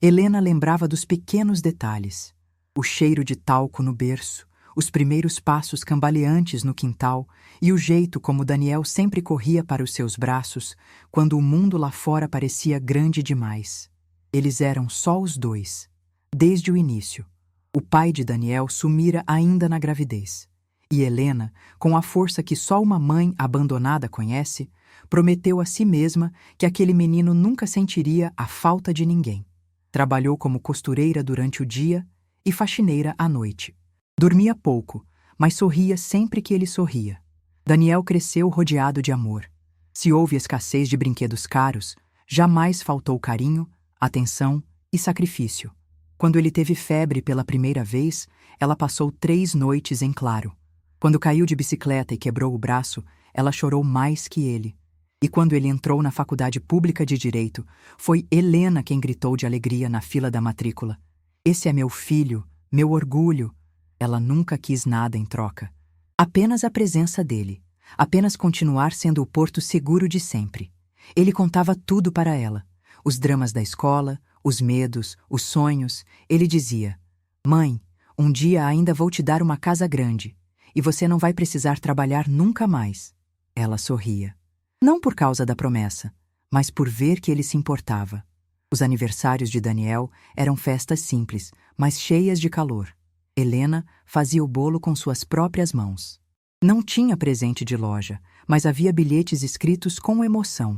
Helena lembrava dos pequenos detalhes: o cheiro de talco no berço, os primeiros passos cambaleantes no quintal e o jeito como Daniel sempre corria para os seus braços quando o mundo lá fora parecia grande demais. Eles eram só os dois, desde o início. O pai de Daniel sumira ainda na gravidez. E Helena, com a força que só uma mãe abandonada conhece, prometeu a si mesma que aquele menino nunca sentiria a falta de ninguém. Trabalhou como costureira durante o dia e faxineira à noite. Dormia pouco, mas sorria sempre que ele sorria. Daniel cresceu rodeado de amor. Se houve escassez de brinquedos caros, jamais faltou carinho, atenção e sacrifício. Quando ele teve febre pela primeira vez, ela passou 3 noites em claro. Quando caiu de bicicleta e quebrou o braço, ela chorou mais que ele. E quando ele entrou na faculdade pública de Direito, foi Helena quem gritou de alegria na fila da matrícula: "Esse é meu filho, meu orgulho." Ela nunca quis nada em troca. Apenas a presença dele. Apenas continuar sendo o porto seguro de sempre. Ele contava tudo para ela. Os dramas da escola, os medos, os sonhos. Ele dizia: "Mãe, um dia ainda vou te dar uma casa grande. E você não vai precisar trabalhar nunca mais." Ela sorria. Não por causa da promessa, mas por ver que ele se importava. Os aniversários de Daniel eram festas simples, mas cheias de calor. Helena fazia o bolo com suas próprias mãos. Não tinha presente de loja, mas havia bilhetes escritos com emoção.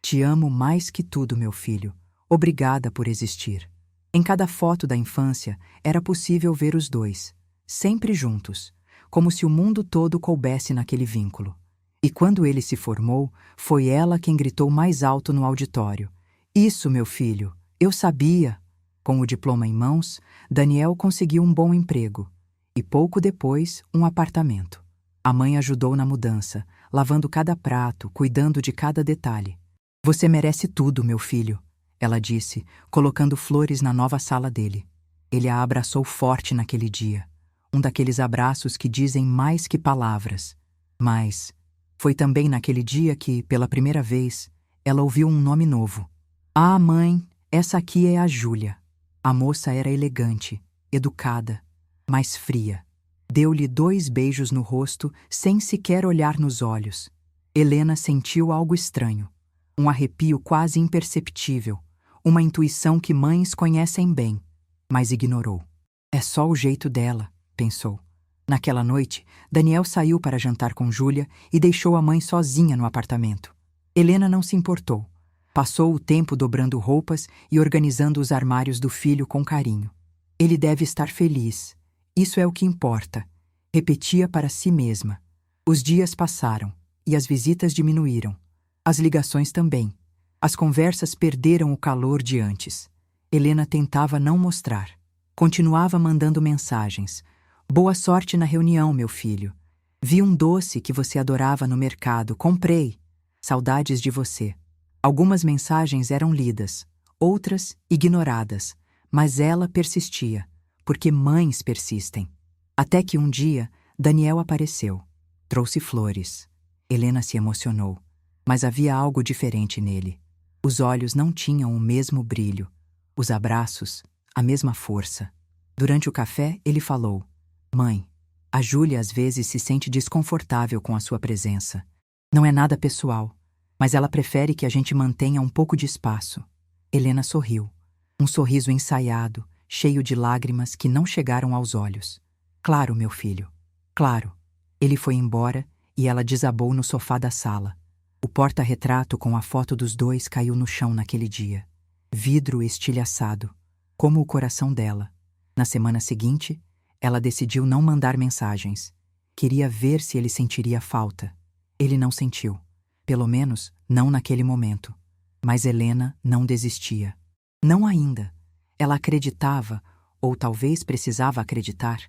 "Te amo mais que tudo, meu filho. Obrigada por existir." Em cada foto da infância era possível ver os dois, sempre juntos, como se o mundo todo coubesse naquele vínculo. E quando ele se formou, foi ela quem gritou mais alto no auditório: "Isso, meu filho, eu sabia." Com o diploma em mãos, Daniel conseguiu um bom emprego e pouco depois um apartamento. A mãe ajudou na mudança, lavando cada prato, cuidando de cada detalhe. "Você merece tudo, meu filho," ela disse, colocando flores na nova sala dele. Ele a abraçou forte naquele dia. Um daqueles abraços que dizem mais que palavras. Mas foi também naquele dia que, pela primeira vez, ela ouviu um nome novo. "Ah, mãe, essa aqui é a Júlia." A moça era elegante, educada, mas fria. Deu-lhe 2 beijos no rosto sem sequer olhar nos olhos. Helena sentiu algo estranho. Um arrepio quase imperceptível. Uma intuição que mães conhecem bem, mas ignorou. "É só o jeito dela," pensou. Naquela noite, Daniel saiu para jantar com Júlia e deixou a mãe sozinha no apartamento. Helena não se importou. Passou o tempo dobrando roupas e organizando os armários do filho com carinho. "Ele deve estar feliz. Isso é o que importa," repetia para si mesma. Os dias passaram e as visitas diminuíram. As ligações também. As conversas perderam o calor de antes. Helena tentava não mostrar. Continuava mandando mensagens. "Boa sorte na reunião, meu filho. Vi um doce que você adorava no mercado. Comprei. Saudades de você." Algumas mensagens eram lidas, outras ignoradas, mas ela persistia, porque mães persistem. Até que um dia, Daniel apareceu. Trouxe flores. Helena se emocionou, mas havia algo diferente nele. Os olhos não tinham o mesmo brilho, os abraços, a mesma força. Durante o café, ele falou: "Mãe, a Júlia às vezes se sente desconfortável com a sua presença. Não é nada pessoal, mas ela prefere que a gente mantenha um pouco de espaço." Helena sorriu. Um sorriso ensaiado, cheio de lágrimas que não chegaram aos olhos. "Claro, meu filho. Claro." Ele foi embora e ela desabou no sofá da sala. O porta-retrato com a foto dos dois caiu no chão naquele dia. Vidro estilhaçado, como o coração dela. Na semana seguinte, ela decidiu não mandar mensagens. Queria ver se ele sentiria falta. Ele não sentiu. Pelo menos, não naquele momento. Mas Helena não desistia. Não ainda. Ela acreditava, ou talvez precisava acreditar,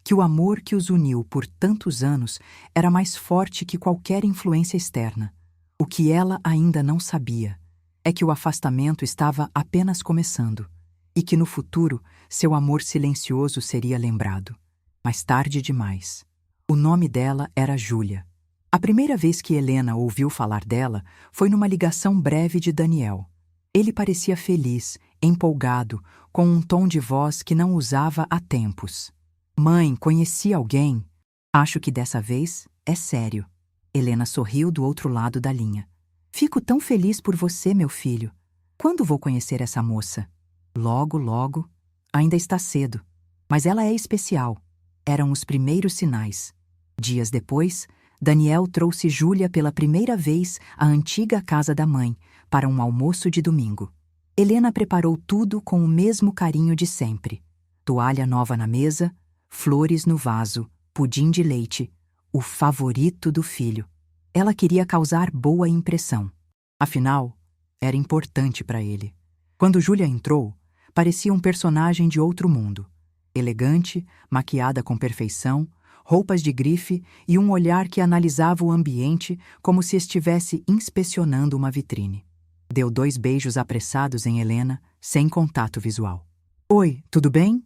que o amor que os uniu por tantos anos era mais forte que qualquer influência externa. O que ela ainda não sabia é que o afastamento estava apenas começando e que no futuro seu amor silencioso seria lembrado. Mas tarde demais. O nome dela era Júlia. A primeira vez que Helena ouviu falar dela foi numa ligação breve de Daniel. Ele parecia feliz, empolgado, com um tom de voz que não usava há tempos. Mãe, conheci alguém? Acho que dessa vez é sério. Helena sorriu do outro lado da linha. Fico tão feliz por você, meu filho. Quando vou conhecer essa moça? Logo, logo. Ainda está cedo. Mas ela é especial. Eram os primeiros sinais. Dias depois, Daniel trouxe Júlia pela primeira vez à antiga casa da mãe, para um almoço de domingo. Helena preparou tudo com o mesmo carinho de sempre. Toalha nova na mesa, flores no vaso, pudim de leite, o favorito do filho. Ela queria causar boa impressão. Afinal, era importante para ele. Quando Júlia entrou, parecia um personagem de outro mundo. Elegante, maquiada com perfeição, roupas de grife e um olhar que analisava o ambiente como se estivesse inspecionando uma vitrine. Deu 2 beijos apressados em Helena, sem contato visual. Oi, tudo bem?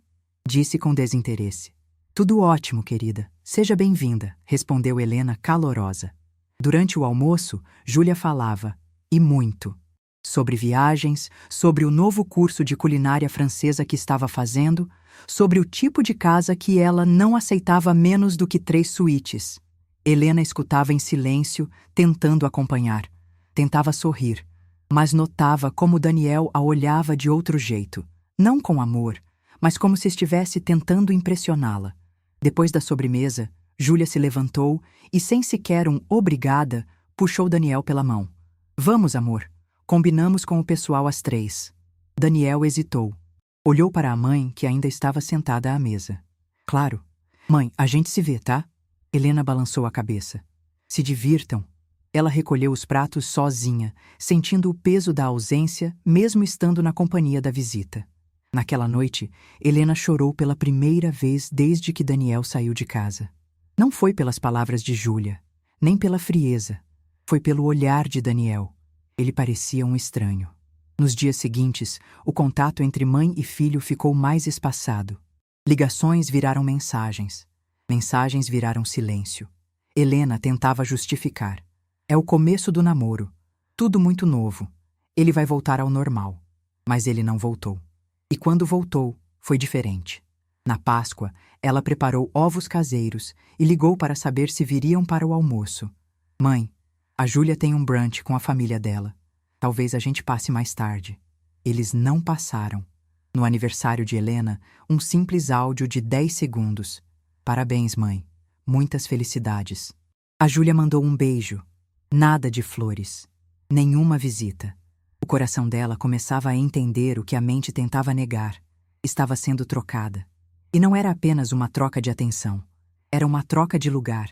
Disse com desinteresse. Tudo ótimo, querida. Seja bem-vinda, respondeu Helena calorosa. Durante o almoço, Júlia falava, e muito, sobre viagens, sobre o novo curso de culinária francesa que estava fazendo, sobre o tipo de casa que ela não aceitava menos do que 3 suítes. Helena escutava em silêncio, tentando acompanhar. Tentava sorrir, mas notava como Daniel a olhava de outro jeito, não com amor, mas como se estivesse tentando impressioná-la. Depois da sobremesa, Júlia se levantou e, sem sequer um obrigada, puxou Daniel pela mão. Vamos, amor. Combinamos com o pessoal às 3. Daniel hesitou. Olhou para a mãe, que ainda estava sentada à mesa. Claro. Mãe, a gente se vê, tá? Helena balançou a cabeça. Se divirtam. Ela recolheu os pratos sozinha, sentindo o peso da ausência, mesmo estando na companhia da visita. Naquela noite, Helena chorou pela primeira vez desde que Daniel saiu de casa. Não foi pelas palavras de Júlia, nem pela frieza. Foi pelo olhar de Daniel. Ele parecia um estranho. Nos dias seguintes, o contato entre mãe e filho ficou mais espaçado. Ligações viraram mensagens. Mensagens viraram silêncio. Helena tentava justificar. É o começo do namoro. Tudo muito novo. Ele vai voltar ao normal. Mas ele não voltou. E quando voltou, foi diferente. Na Páscoa, ela preparou ovos caseiros e ligou para saber se viriam para o almoço. Mãe, a Júlia tem um brunch com a família dela. Talvez a gente passe mais tarde. Eles não passaram. No aniversário de Helena, um simples áudio de 10 segundos. Parabéns, mãe. Muitas felicidades. A Júlia mandou um beijo. Nada de flores. Nenhuma visita. O coração dela começava a entender o que a mente tentava negar. Estava sendo trocada. E não era apenas uma troca de atenção. Era uma troca de lugar.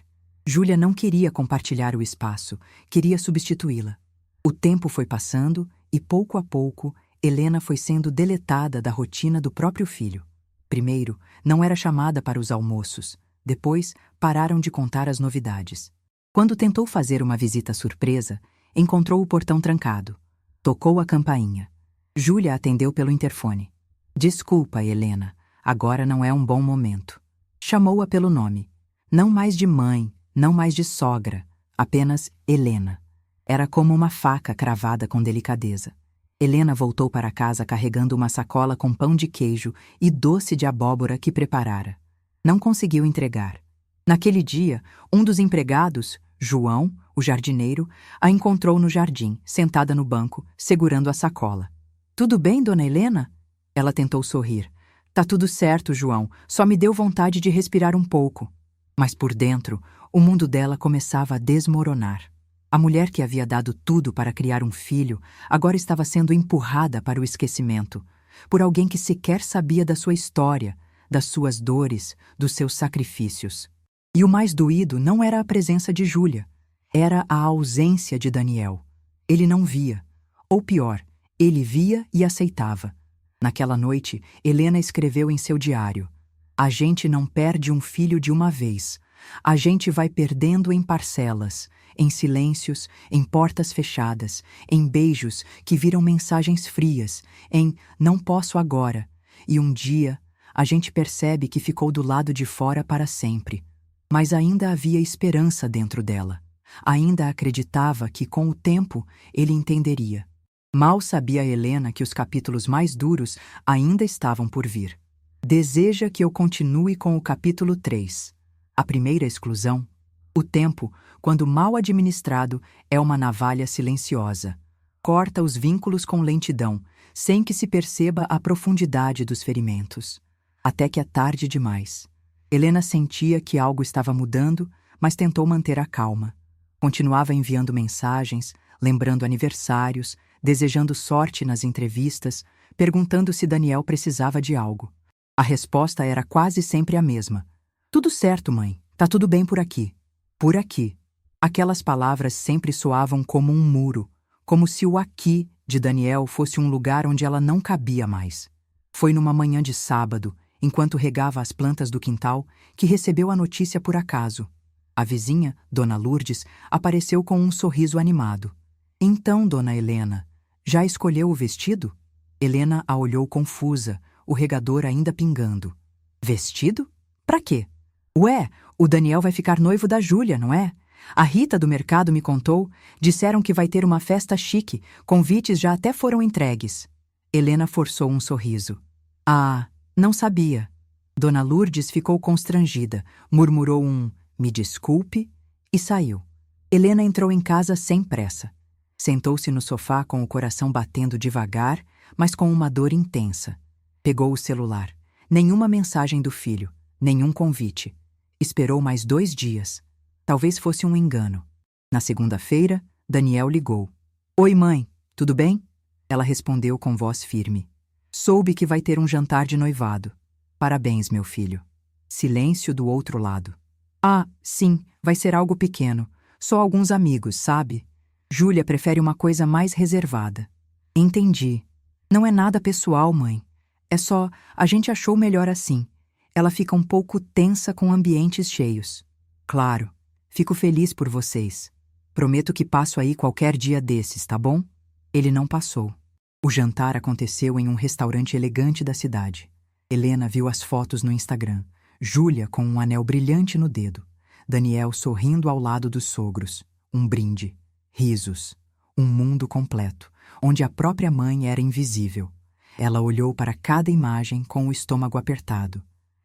Júlia não queria compartilhar o espaço, queria substituí-la. O tempo foi passando e, pouco a pouco, Helena foi sendo deletada da rotina do próprio filho. Primeiro, não era chamada para os almoços. Depois, pararam de contar as novidades. Quando tentou fazer uma visita surpresa, encontrou o portão trancado. Tocou a campainha. Júlia atendeu pelo interfone. Desculpa, Helena, agora não é um bom momento. Chamou-a pelo nome. Não mais de mãe, não mais de sogra, apenas Helena. Era como uma faca cravada com delicadeza. Helena voltou para casa carregando uma sacola com pão de queijo e doce de abóbora que preparara. Não conseguiu entregar. Naquele dia, um dos empregados, João, o jardineiro, a encontrou no jardim, sentada no banco, segurando a sacola. Tudo bem, dona Helena? Ela tentou sorrir. Tá tudo certo, João, só me deu vontade de respirar um pouco. Mas por dentro, o mundo dela começava a desmoronar. A mulher que havia dado tudo para criar um filho agora estava sendo empurrada para o esquecimento, por alguém que sequer sabia da sua história, das suas dores, dos seus sacrifícios. E o mais doído não era a presença de Júlia, era a ausência de Daniel. Ele não via. Ou pior, ele via e aceitava. Naquela noite, Helena escreveu em seu diário: A gente não perde um filho de uma vez. A gente vai perdendo em parcelas, em silêncios, em portas fechadas, em beijos que viram mensagens frias, em não posso agora. E um dia, a gente percebe que ficou do lado de fora para sempre. Mas ainda havia esperança dentro dela. Ainda acreditava que, com o tempo, ele entenderia. Mal sabia Helena que os capítulos mais duros ainda estavam por vir. Deseja que eu continue com o capítulo 3. A primeira exclusão. O tempo, quando mal administrado, é uma navalha silenciosa. Corta os vínculos com lentidão, sem que se perceba a profundidade dos ferimentos. Até que é tarde demais. Helena sentia que algo estava mudando, mas tentou manter a calma. Continuava enviando mensagens, lembrando aniversários, desejando sorte nas entrevistas, perguntando se Daniel precisava de algo. A resposta era quase sempre a mesma. Tudo certo, mãe. Tá tudo bem por aqui. Por aqui. Aquelas palavras sempre soavam como um muro, como se o aqui de Daniel fosse um lugar onde ela não cabia mais. Foi numa manhã de sábado, enquanto regava as plantas do quintal, que recebeu a notícia por acaso. A vizinha, Dona Lourdes, apareceu com um sorriso animado. Então, Dona Helena, já escolheu o vestido? Helena a olhou confusa, o regador ainda pingando. Vestido? Pra quê? Ué, o Daniel vai ficar noivo da Júlia, não é? A Rita do mercado me contou, disseram que vai ter uma festa chique, convites já até foram entregues. Helena forçou um sorriso. Ah, não sabia. Dona Lourdes ficou constrangida, murmurou um "me desculpe" e saiu. Helena entrou em casa sem pressa. Sentou-se no sofá com o coração batendo devagar, mas com uma dor intensa. Pegou o celular. Nenhuma mensagem do filho, nenhum convite. Esperou mais 2 dias. Talvez fosse um engano. Na segunda-feira, Daniel ligou. Oi, mãe, tudo bem? Ela respondeu com voz firme. Soube que vai ter um jantar de noivado. Parabéns, meu filho. Silêncio do outro lado. Ah, sim, vai ser algo pequeno. Só alguns amigos, sabe? Júlia prefere uma coisa mais reservada. Entendi. Não é nada pessoal, mãe. É só, a gente achou melhor assim. Ela fica um pouco tensa com ambientes cheios. Claro, fico feliz por vocês. Prometo que passo aí qualquer dia desses, tá bom? Ele não passou. O jantar aconteceu em um restaurante elegante da cidade. Helena viu as fotos no Instagram. Júlia com um anel brilhante no dedo. Daniel sorrindo ao lado dos sogros. Um brinde. Risos. Um mundo completo, onde a própria mãe era invisível. Ela olhou para cada imagem com o estômago apertado.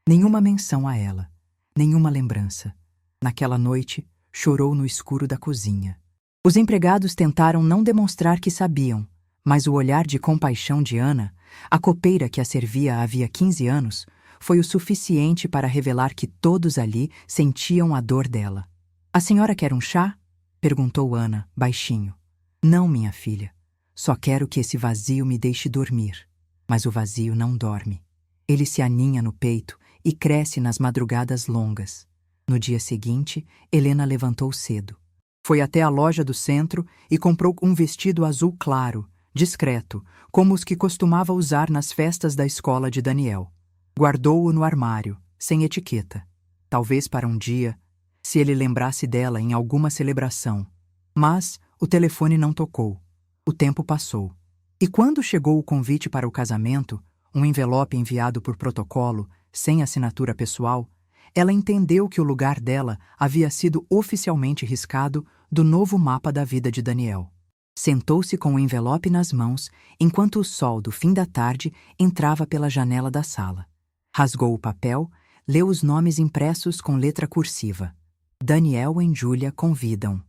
Nenhuma menção a ela. Nenhuma lembrança. Naquela noite, chorou no escuro da cozinha. Os empregados tentaram não demonstrar que sabiam, mas o olhar de compaixão de Ana, a copeira que a servia havia 15 anos, foi o suficiente para revelar que todos ali sentiam a dor dela. A senhora quer um chá? Perguntou Ana, baixinho. Não, minha filha. Só quero que esse vazio me deixe dormir. Mas o vazio não dorme. Ele se aninha no peito e cresce nas madrugadas longas. No dia seguinte, Helena levantou cedo. Foi até a loja do centro e comprou um vestido azul claro, discreto, como os que costumava usar nas festas da escola de Daniel. Guardou-o no armário, sem etiqueta. Talvez para um dia, se ele lembrasse dela em alguma celebração. Mas o telefone não tocou. O tempo passou. E quando chegou o convite para o casamento, um envelope enviado por protocolo, sem assinatura pessoal, ela entendeu que o lugar dela havia sido oficialmente riscado do novo mapa da vida de Daniel. Sentou-se com o envelope nas mãos, enquanto o sol do fim da tarde entrava pela janela da sala. Rasgou o papel, leu os nomes impressos com letra cursiva. Daniel e Júlia convidam.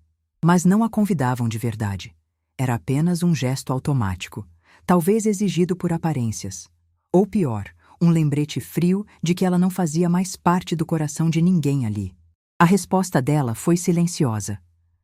Mas não a convidavam de verdade. Era apenas um gesto automático, talvez exigido por aparências. Ou pior, um lembrete frio de que ela não fazia mais parte do coração de ninguém ali. A resposta dela foi silenciosa.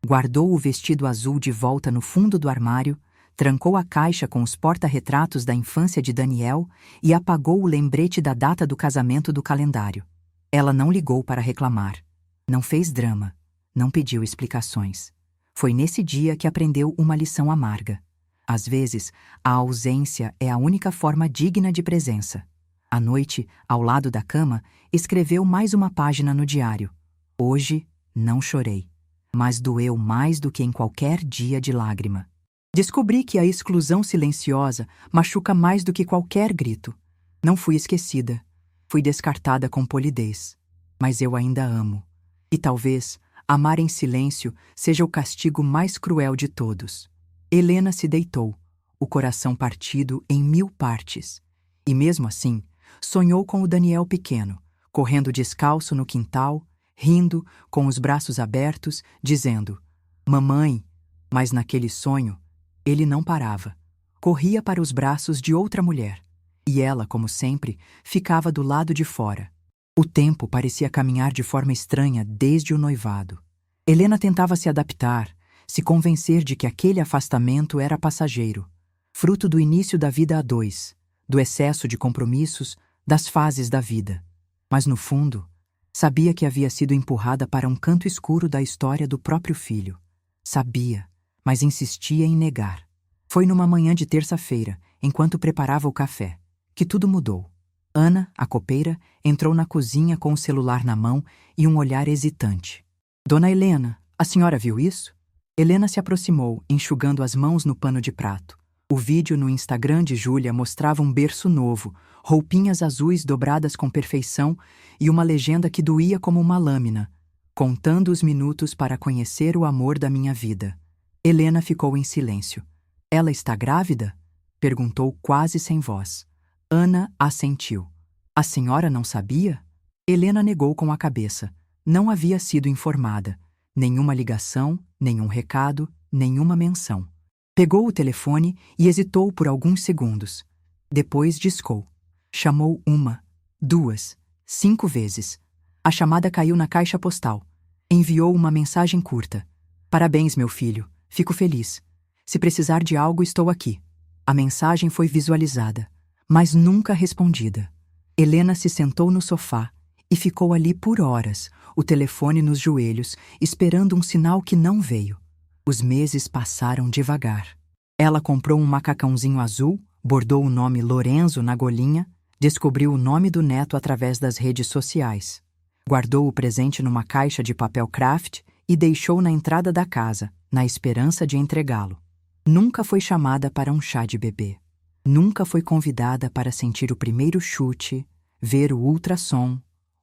Guardou o vestido azul de volta no fundo do armário, trancou a caixa com os porta-retratos da infância de Daniel e apagou o lembrete da data do casamento do calendário. Ela não ligou para reclamar. Não fez drama. Não pediu explicações. Foi nesse dia que aprendeu uma lição amarga. Às vezes, a ausência é a única forma digna de presença. À noite, ao lado da cama, escreveu mais uma página no diário. Hoje, não chorei, mas doeu mais do que em qualquer dia de lágrima. Descobri que a exclusão silenciosa machuca mais do que qualquer grito. Não fui esquecida. Fui descartada com polidez. Mas eu ainda amo. E talvez amar em silêncio seja o castigo mais cruel de todos. Helena se deitou. o coração partido em 1000 partes. E mesmo assim, sonhou com o Daniel pequeno, correndo descalço no quintal, rindo, com os braços abertos, dizendo: "Mamãe", mas naquele sonho, ele não parava. Corria para os braços de outra mulher, e ela, como sempre, ficava do lado de fora. O tempo parecia caminhar de forma estranha desde o noivado. Helena tentava se adaptar, se convencer de que aquele afastamento era passageiro, fruto do início da vida a dois, do excesso de compromissos, das fases da vida. Mas no fundo, sabia que havia sido empurrada para um canto escuro da história do próprio filho. Sabia, mas insistia em negar. Foi numa manhã de terça-feira, enquanto preparava o café, que tudo mudou. Ana, a copeira, entrou na cozinha com o celular na mão e um olhar hesitante. "Dona Helena, a senhora viu isso?" Helena se aproximou, enxugando as mãos no pano de prato. O vídeo no Instagram de Júlia mostrava um berço novo, roupinhas azuis dobradas com perfeição e uma legenda que doía como uma lâmina, contando os minutos para conhecer o amor da minha vida. Helena ficou em silêncio. "Ela está grávida?" perguntou quase sem voz. Ana assentiu. "A senhora não sabia?" Helena negou com a cabeça. Não havia sido informada. Nenhuma ligação, nenhum recado, nenhuma menção. Pegou o telefone e hesitou por alguns segundos. Depois discou. Chamou 1, 2, 5 vezes. A chamada caiu na caixa postal. Enviou uma mensagem curta. "Parabéns, meu filho. Fico feliz. Se precisar de algo, estou aqui." A mensagem foi visualizada, mas nunca respondida. Helena se sentou no sofá e ficou ali por horas, o telefone nos joelhos, esperando um sinal que não veio. Os meses passaram devagar. Ela comprou um macacãozinho azul, bordou o nome Lorenzo na golinha, descobriu o nome do neto através das redes sociais. Guardou o presente numa caixa de papel craft e deixou na entrada da casa, na esperança de entregá-lo. Nunca foi chamada para um chá de bebê. Nunca foi convidada para sentir o primeiro chute, ver o ultrassom,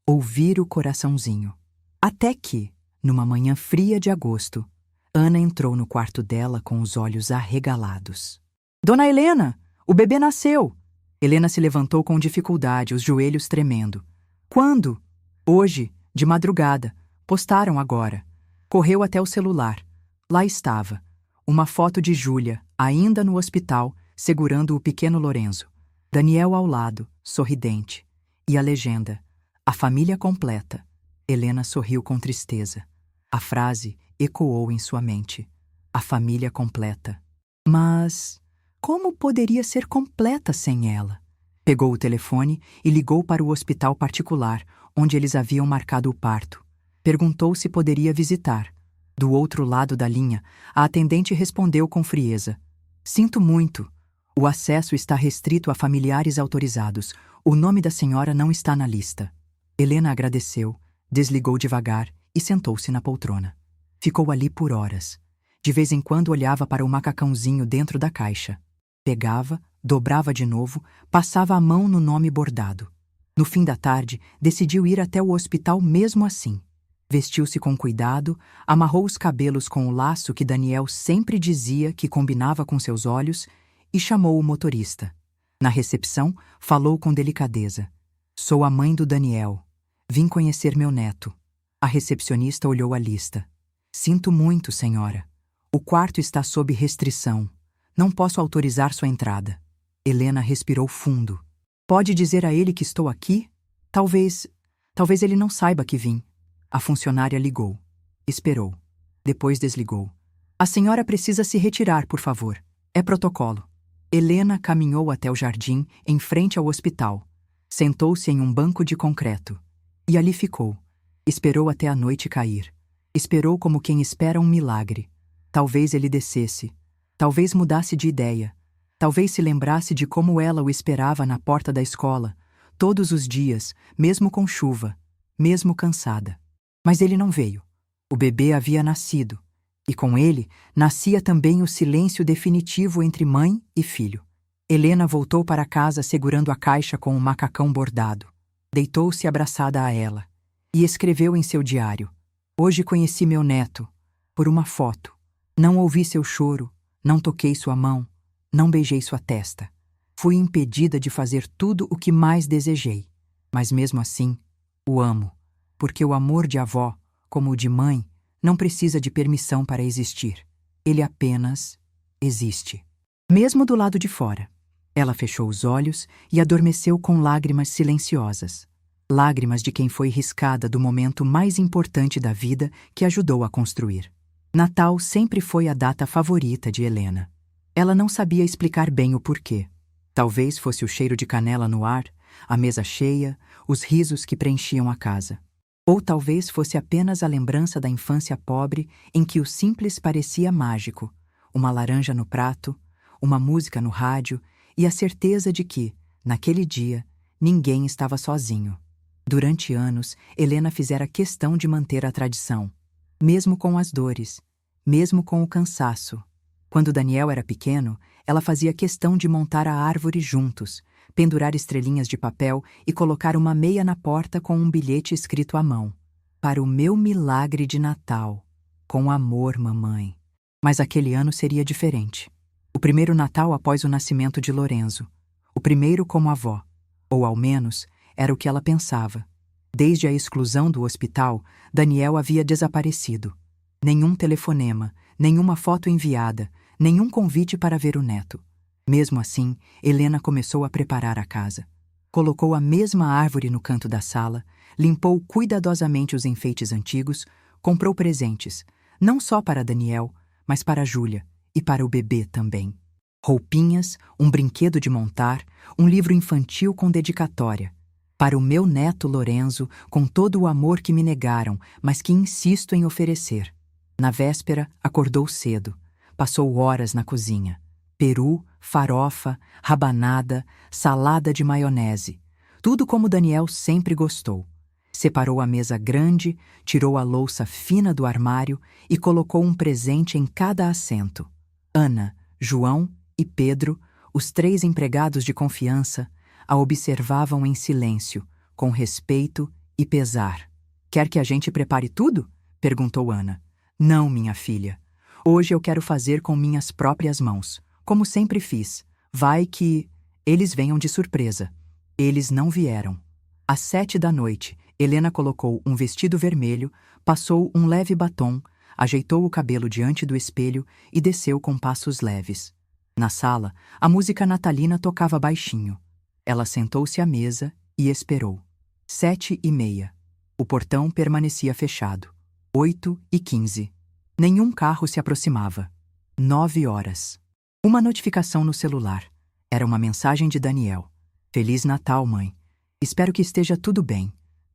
ouvir o coraçãozinho. Até que, numa manhã fria de agosto, Ana entrou no quarto dela com os olhos arregalados. "Dona Helena, o bebê nasceu!" Helena se levantou com dificuldade, os joelhos tremendo. "Quando?" "Hoje, de madrugada. Postaram agora." Correu até o celular. Lá estava. Uma foto de Júlia, ainda no hospital, segurando o pequeno Lorenzo. Daniel ao lado, sorridente. E a legenda: "A família completa." Helena sorriu com tristeza. A frase ecoou em sua mente. A família completa. Mas como poderia ser completa sem ela? Pegou o telefone e ligou para o hospital particular, onde eles haviam marcado o parto. Perguntou se poderia visitar. Do outro lado da linha, a atendente respondeu com frieza: "Sinto muito. O acesso está restrito a familiares autorizados. O nome da senhora não está na lista." Helena agradeceu, desligou devagar e sentou-se na poltrona. Ficou ali por horas. De vez em quando olhava para o macacãozinho dentro da caixa. Pegava, dobrava de novo, passava a mão no nome bordado. No fim da tarde, decidiu ir até o hospital mesmo assim. Vestiu-se com cuidado, amarrou os cabelos com o laço que Daniel sempre dizia que combinava com seus olhos e chamou o motorista. Na recepção, falou com delicadeza: "Sou a mãe do Daniel. Vim conhecer meu neto." A recepcionista olhou a lista. "Sinto muito, senhora. O quarto está sob restrição. Não posso autorizar sua entrada." Helena respirou fundo. "Pode dizer a ele que estou aqui? Talvez ele não saiba que vim." A funcionária ligou. Esperou. Depois desligou. "A senhora precisa se retirar, por favor. É protocolo." Helena caminhou até o jardim, em frente ao hospital. Sentou-se em um banco de concreto. E ali ficou. Esperou até a noite cair. Esperou como quem espera um milagre. Talvez ele descesse. Talvez mudasse de ideia. Talvez se lembrasse de como ela o esperava na porta da escola, todos os dias, mesmo com chuva, mesmo cansada. Mas ele não veio. O bebê havia nascido. E com ele, nascia também o silêncio definitivo entre mãe e filho. Helena voltou para casa segurando a caixa com o macacão bordado. Deitou-se abraçada a ela. E escreveu em seu diário: "Hoje conheci meu neto. Por uma foto. Não ouvi seu choro. Não toquei sua mão. Não beijei sua testa. Fui impedida de fazer tudo o que mais desejei. Mas mesmo assim, o amo, porque o amor de avó, como o de mãe, não precisa de permissão para existir. Ele apenas existe. Mesmo do lado de fora. Ela fechou os olhos e adormeceu com lágrimas silenciosas. Lágrimas de quem foi riscada do momento mais importante da vida que ajudou a construir. Natal sempre foi a data favorita de Helena. Ela não sabia explicar bem o porquê. Talvez fosse o cheiro de canela no ar, a mesa cheia, os risos que preenchiam a casa. Ou talvez fosse apenas a lembrança da infância pobre em que o simples parecia mágico, uma laranja no prato, uma música no rádio e a certeza de que, naquele dia, ninguém estava sozinho. Durante anos, Helena fizera questão de manter a tradição, mesmo com as dores, mesmo com o cansaço. Quando Daniel era pequeno, ela fazia questão de montar a árvore juntos, pendurar estrelinhas de papel e colocar uma meia na porta com um bilhete escrito à mão. Para o meu milagre de Natal. Com amor, mamãe. Mas aquele ano seria diferente. O primeiro Natal após o nascimento de Lorenzo. O primeiro como avó. Ou ao menos, era o que ela pensava. Desde a exclusão do hospital, Daniel havia desaparecido. Nenhum telefonema, nenhuma foto enviada, nenhum convite para ver o neto. Mesmo assim, Helena começou a preparar a casa. Colocou a mesma árvore no canto da sala, limpou cuidadosamente os enfeites antigos, comprou presentes, não só para Daniel, mas para Júlia e para o bebê também. Roupinhas, um brinquedo de montar, um livro infantil com dedicatória. Para o meu neto Lorenzo, com todo o amor que me negaram, mas que insisto em oferecer. Na véspera, acordou cedo. Passou horas na cozinha. Peru, farofa, rabanada, salada de maionese. Tudo como Daniel sempre gostou. Separou a mesa grande, tirou a louça fina do armário e colocou um presente em cada assento. Ana, João e Pedro, os 3 empregados de confiança, a observavam em silêncio, com respeito e pesar. "Quer que a gente prepare tudo?" perguntou Ana. "Não, minha filha. Hoje eu quero fazer com minhas próprias mãos, como sempre fiz. Vai que eles venham de surpresa." Eles não vieram. Às 7 da noite, Helena colocou um vestido vermelho, passou um leve batom, ajeitou o cabelo diante do espelho e desceu com passos leves. Na sala, a música natalina tocava baixinho. Ela sentou-se à mesa e esperou. 7h30. O portão permanecia fechado. 8h15. Nenhum carro se aproximava. 9h. Uma notificação no celular. Era uma mensagem de Daniel. "Feliz Natal, mãe. Espero que esteja tudo bem.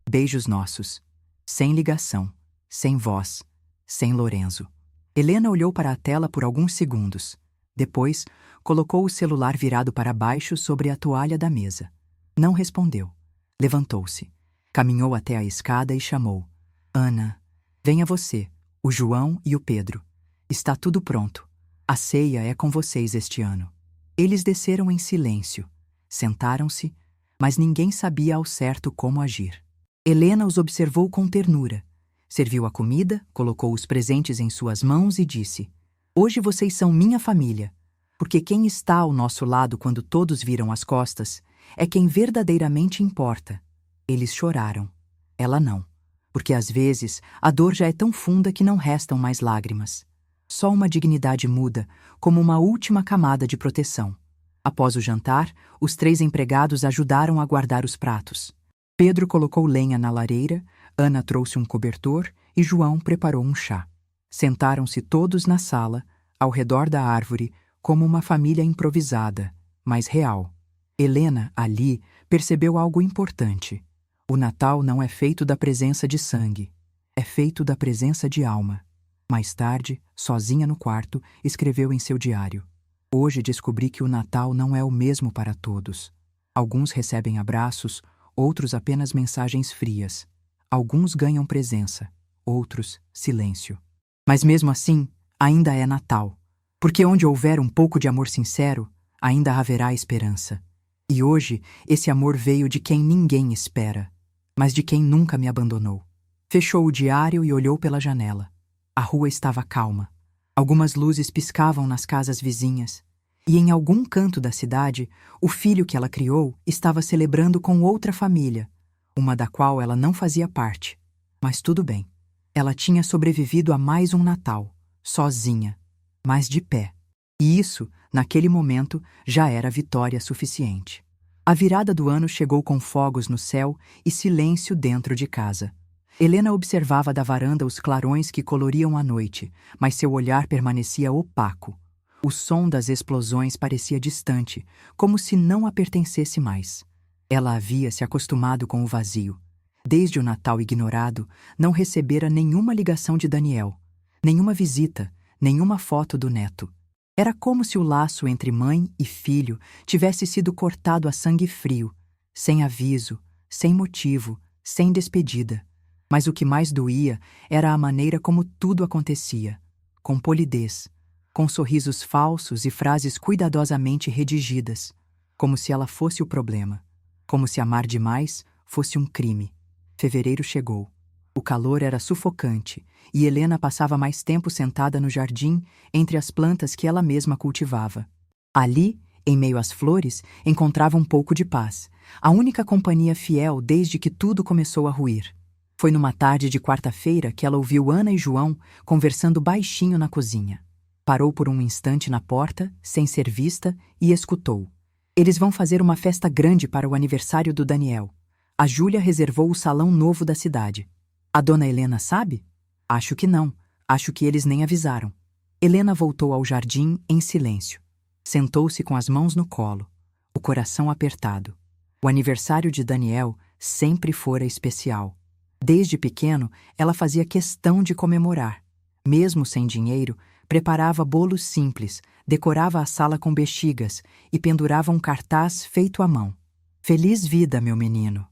Beijos nossos." Sem ligação, sem voz, sem Lorenzo. Helena olhou para a tela por alguns segundos. Depois, colocou o celular virado para baixo sobre a toalha da mesa. Não respondeu. Levantou-se. Caminhou até a escada e chamou. "Ana, venha você, o João e o Pedro. Está tudo pronto. A ceia é com vocês este ano." Eles desceram em silêncio. Sentaram-se, mas ninguém sabia ao certo como agir. Helena os observou com ternura. Serviu a comida, colocou os presentes em suas mãos e disse: "Hoje vocês são minha família, porque quem está ao nosso lado quando todos viram as costas é quem verdadeiramente importa." Eles choraram. Ela não, porque às vezes a dor já é tão funda que não restam mais lágrimas. Só uma dignidade muda, como uma última camada de proteção. Após o jantar, os 3 empregados ajudaram a guardar os pratos. Pedro colocou lenha na lareira, Ana trouxe um cobertor e João preparou um chá. Sentaram-se todos na sala, ao redor da árvore, como uma família improvisada, mas real. Helena, ali, percebeu algo importante. O Natal não é feito da presença de sangue, é feito da presença de alma. Mais tarde, sozinha no quarto, escreveu em seu diário: "Hoje descobri que o Natal não é o mesmo para todos. Alguns recebem abraços, outros apenas mensagens frias. Alguns ganham presença, outros silêncio. Mas mesmo assim, ainda é Natal, porque onde houver um pouco de amor sincero, ainda haverá esperança. E hoje, esse amor veio de quem ninguém espera, mas de quem nunca me abandonou." Fechou o diário e olhou pela janela. A rua estava calma. Algumas luzes piscavam nas casas vizinhas. E em algum canto da cidade, o filho que ela criou estava celebrando com outra família, uma da qual ela não fazia parte. Mas tudo bem. Ela tinha sobrevivido a mais um Natal, sozinha, mas de pé. E isso, naquele momento, já era vitória suficiente. A virada do ano chegou com fogos no céu e silêncio dentro de casa. Helena observava da varanda os clarões que coloriam a noite, mas seu olhar permanecia opaco. O som das explosões parecia distante, como se não a pertencesse mais. Ela havia se acostumado com o vazio. Desde o Natal ignorado, não recebera nenhuma ligação de Daniel, nenhuma visita, nenhuma foto do neto. Era como se o laço entre mãe e filho tivesse sido cortado a sangue frio, sem aviso, sem motivo, sem despedida. Mas o que mais doía era a maneira como tudo acontecia, com polidez, com sorrisos falsos e frases cuidadosamente redigidas, como se ela fosse o problema, como se amar demais fosse um crime. Fevereiro chegou. O calor era sufocante e Helena passava mais tempo sentada no jardim, entre as plantas que ela mesma cultivava. Ali, em meio às flores, encontrava um pouco de paz, a única companhia fiel desde que tudo começou a ruir. Foi numa tarde de quarta-feira que ela ouviu Ana e João conversando baixinho na cozinha. Parou por um instante na porta, sem ser vista, e escutou. Eles vão fazer uma festa grande para o aniversário do Daniel. A Júlia reservou o salão novo da cidade. A dona Helena sabe? Acho que não. Acho que eles nem avisaram. Helena voltou ao jardim em silêncio. Sentou-se com as mãos no colo, o coração apertado. O aniversário de Daniel sempre fora especial. Desde pequeno, ela fazia questão de comemorar. Mesmo sem dinheiro, preparava bolos simples, decorava a sala com bexigas e pendurava um cartaz feito à mão. Feliz vida, meu menino.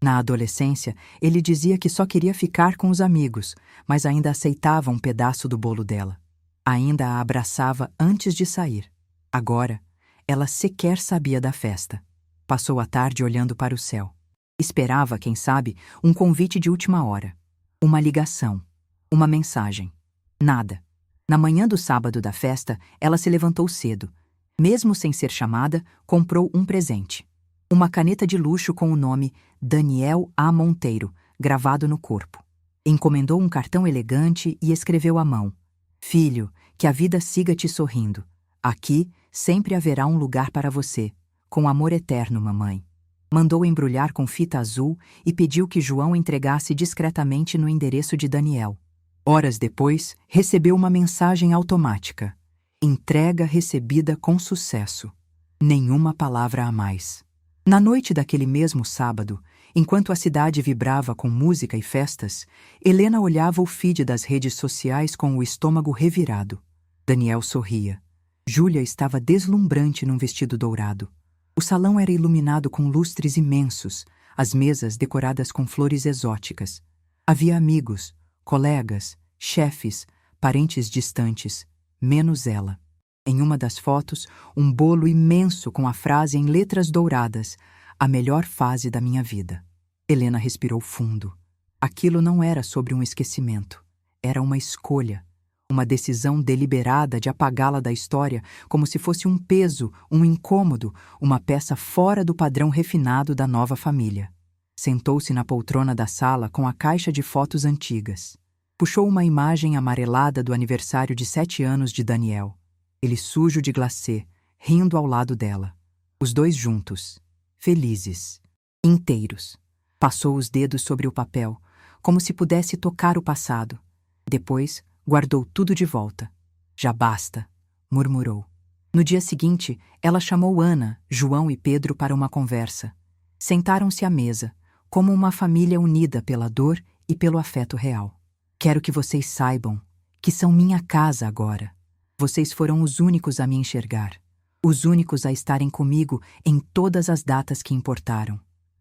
Na adolescência, ele dizia que só queria ficar com os amigos, mas ainda aceitava um pedaço do bolo dela. Ainda a abraçava antes de sair. Agora, ela sequer sabia da festa. Passou a tarde olhando para o céu. Esperava, quem sabe, um convite de última hora. Uma ligação. Uma mensagem. Nada. Na manhã do sábado da festa, ela se levantou cedo. Mesmo sem ser chamada, comprou um presente. Uma caneta de luxo com o nome Daniel A. Monteiro, gravado no corpo. Encomendou um cartão elegante e escreveu à mão: Filho, que a vida siga te sorrindo. Aqui sempre haverá um lugar para você. Com amor eterno, mamãe. Mandou embrulhar com fita azul e pediu que João entregasse discretamente no endereço de Daniel. Horas depois, recebeu uma mensagem automática. Entrega recebida com sucesso. Nenhuma palavra a mais. Na noite daquele mesmo sábado, enquanto a cidade vibrava com música e festas, Helena olhava o feed das redes sociais com o estômago revirado. Daniel sorria. Júlia estava deslumbrante num vestido dourado. O salão era iluminado com lustres imensos, as mesas decoradas com flores exóticas. Havia amigos, colegas, chefes, parentes distantes, menos ela. Em uma das fotos, um bolo imenso com a frase em letras douradas: a melhor fase da minha vida. Helena respirou fundo. Aquilo não era sobre um esquecimento. Era uma escolha. Uma decisão deliberada de apagá-la da história como se fosse um peso, um incômodo, uma peça fora do padrão refinado da nova família. Sentou-se na poltrona da sala com a caixa de fotos antigas. Puxou uma imagem amarelada do aniversário de 7 anos de Daniel. Ele sujo de glacê, rindo ao lado dela. Os dois juntos, felizes, inteiros. Passou os dedos sobre o papel, como se pudesse tocar o passado. Depois, guardou tudo de volta. Já basta, murmurou. No dia seguinte, ela chamou Ana, João e Pedro para uma conversa. Sentaram-se à mesa, como uma família unida pela dor e pelo afeto real. Quero que vocês saibam que são minha casa agora. Vocês foram os únicos a me enxergar, os únicos a estarem comigo em todas as datas que importaram.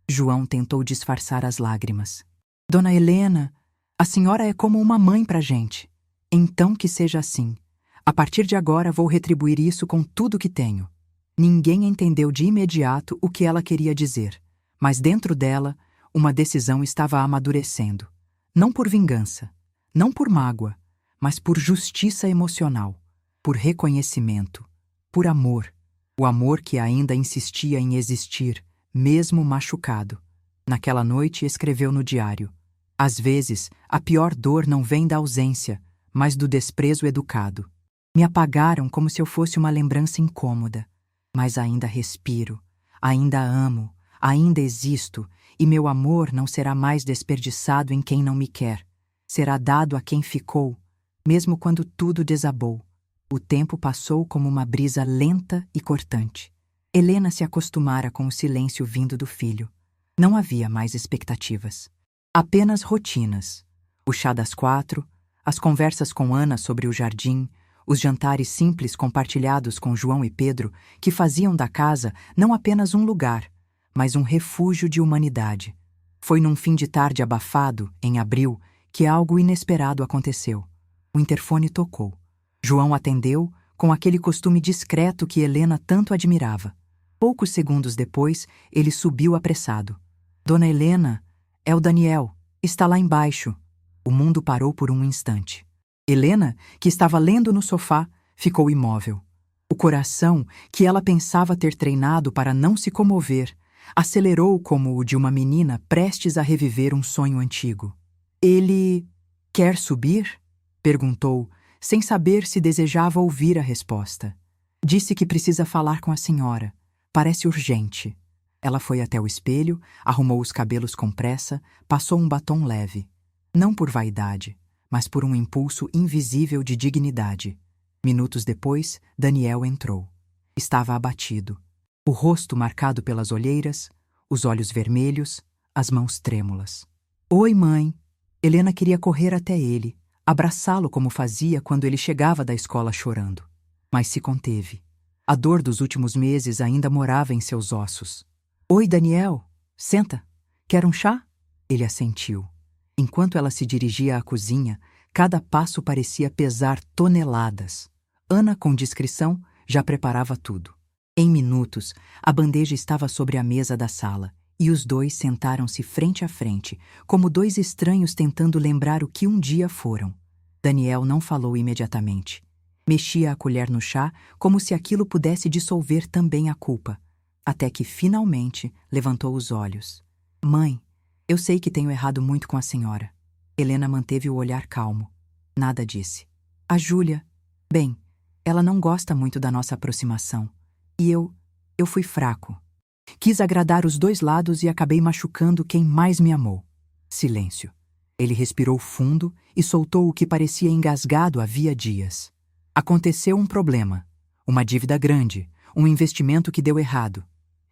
João tentou disfarçar as lágrimas. Dona Helena, a senhora é como uma mãe pra gente. Então que seja assim. A partir de agora vou retribuir isso com tudo que tenho. Ninguém entendeu de imediato o que ela queria dizer, mas dentro dela, uma decisão estava amadurecendo. Não por vingança, não por mágoa, mas por justiça emocional. Por reconhecimento, por amor, o amor que ainda insistia em existir, mesmo machucado. Naquela noite escreveu no diário: às vezes, a pior dor não vem da ausência, mas do desprezo educado. Me apagaram como se eu fosse uma lembrança incômoda, mas ainda respiro, ainda amo, ainda existo, e meu amor não será mais desperdiçado em quem não me quer. Será dado a quem ficou, mesmo quando tudo desabou. O tempo passou como uma brisa lenta e cortante. Helena se acostumara com o silêncio vindo do filho. Não havia mais expectativas. Apenas rotinas. O chá das 4, as conversas com Ana sobre o jardim, os jantares simples compartilhados com João e Pedro, que faziam da casa não apenas um lugar, mas um refúgio de humanidade. Foi num fim de tarde abafado, em abril, que algo inesperado aconteceu. O interfone tocou. João atendeu, com aquele costume discreto que Helena tanto admirava. Poucos segundos depois, ele subiu apressado. Dona Helena, é o Daniel. Está lá embaixo. O mundo parou por um instante. Helena, que estava lendo no sofá, ficou imóvel. O coração, que ela pensava ter treinado para não se comover, acelerou como o de uma menina prestes a reviver um sonho antigo. Ele quer subir? Perguntou, sem saber se desejava ouvir a resposta. Disse que precisa falar com a senhora. Parece urgente. Ela foi até o espelho, arrumou os cabelos com pressa, passou um batom leve. Não por vaidade, mas por um impulso invisível de dignidade. Minutos depois, Daniel entrou. Estava abatido. O rosto marcado pelas olheiras, os olhos vermelhos, as mãos trêmulas. Oi, mãe. Helena queria correr até ele, abraçá-lo como fazia quando ele chegava da escola chorando. Mas se conteve. A dor dos últimos meses ainda morava em seus ossos. Oi, Daniel. Senta. Quer um chá? Ele assentiu. Enquanto ela se dirigia à cozinha, cada passo parecia pesar toneladas. Ana, com discrição, já preparava tudo. Em minutos, a bandeja estava sobre a mesa da sala, e os dois sentaram-se frente a frente, como dois estranhos tentando lembrar o que um dia foram. Daniel não falou imediatamente. Mexia a colher no chá como se aquilo pudesse dissolver também a culpa, até que, finalmente, levantou os olhos. Mãe, eu sei que tenho errado muito com a senhora. Helena manteve o olhar calmo. Nada disse. A Júlia... Bem, ela não gosta muito da nossa aproximação. E eu fui fraco. Quis agradar os dois lados e acabei machucando quem mais me amou. Silêncio. Ele respirou fundo e soltou o que parecia engasgado havia dias. Aconteceu um problema. Uma dívida grande. Um investimento que deu errado.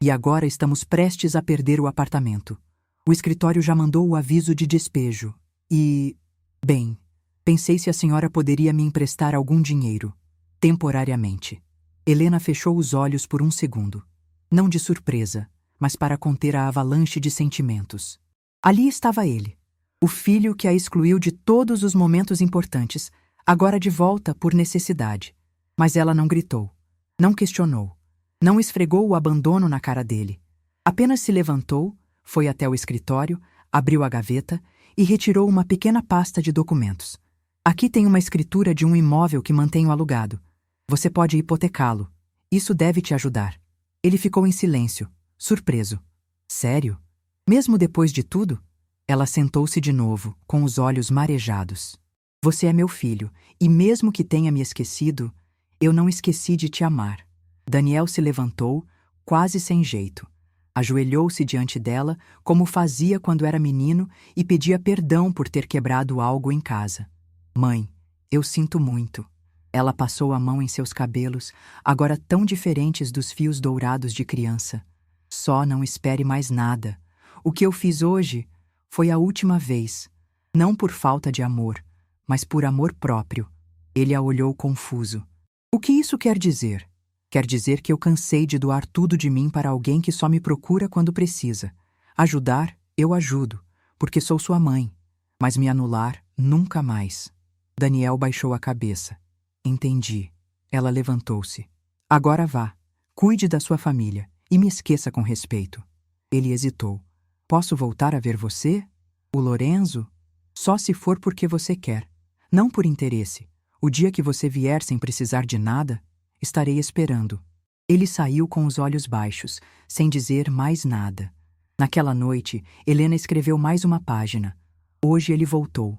E agora estamos prestes a perder o apartamento. O escritório já mandou o aviso de despejo. E... bem, pensei se a senhora poderia me emprestar algum dinheiro. Temporariamente. Helena fechou os olhos por um segundo. Não de surpresa, mas para conter a avalanche de sentimentos. Ali estava ele. O filho que a excluiu de todos os momentos importantes, agora de volta por necessidade. Mas ela não gritou. Não questionou. Não esfregou o abandono na cara dele. Apenas se levantou, foi até o escritório, abriu a gaveta e retirou uma pequena pasta de documentos. Aqui tem uma escritura de um imóvel que mantenho alugado. Você pode hipotecá-lo. Isso deve te ajudar. Ele ficou em silêncio, surpreso. Sério? Mesmo depois de tudo? Ela sentou-se de novo, com os olhos marejados. Você é meu filho, e mesmo que tenha me esquecido, eu não esqueci de te amar. Daniel se levantou, quase sem jeito. Ajoelhou-se diante dela, como fazia quando era menino, e pedia perdão por ter quebrado algo em casa. Mãe, eu sinto muito. Ela passou a mão em seus cabelos, agora tão diferentes dos fios dourados de criança. Só não espere mais nada. O que eu fiz hoje foi a última vez. Não por falta de amor, mas por amor próprio. Ele a olhou confuso. O que isso quer dizer? Quer dizer que eu cansei de doar tudo de mim para alguém que só me procura quando precisa. Ajudar, eu ajudo, porque sou sua mãe. Mas me anular, nunca mais. Daniel baixou a cabeça. Entendi. Ela levantou-se. Agora vá. Cuide da sua família e me esqueça com respeito. Ele hesitou. Posso voltar a ver você? O Lorenzo? Só se for porque você quer. Não por interesse. O dia que você vier sem precisar de nada, estarei esperando. Ele saiu com os olhos baixos, sem dizer mais nada. Naquela noite, Helena escreveu mais uma página. Hoje ele voltou.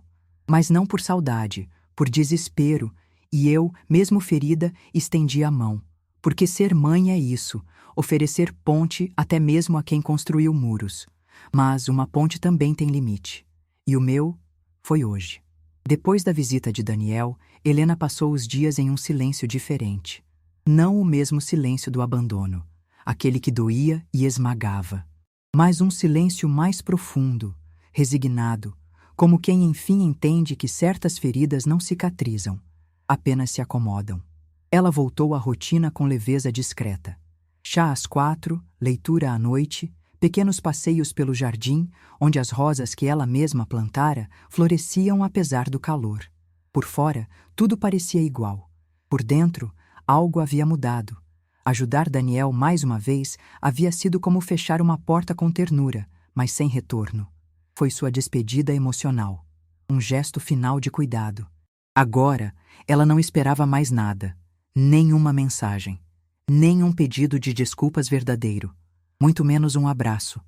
Mas não por saudade, por desespero, e eu, mesmo ferida, estendi a mão. Porque ser mãe é isso, oferecer ponte até mesmo a quem construiu muros. Mas uma ponte também tem limite. E o meu foi hoje. Depois da visita de Daniel, Helena passou os dias em um silêncio diferente. Não o mesmo silêncio do abandono, aquele que doía e esmagava, mas um silêncio mais profundo, resignado, como quem enfim entende que certas feridas não cicatrizam, apenas se acomodam. Ela voltou à rotina com leveza discreta. Chá às 4, leitura à noite, pequenos passeios pelo jardim, onde as rosas que ela mesma plantara floresciam apesar do calor. Por fora, tudo parecia igual. Por dentro, algo havia mudado. Ajudar Daniel mais uma vez havia sido como fechar uma porta com ternura, mas sem retorno. Foi sua despedida emocional. Um gesto final de cuidado. Agora, ela não esperava mais nada. Nenhuma mensagem. Nem um pedido de desculpas verdadeiro. Muito menos um abraço.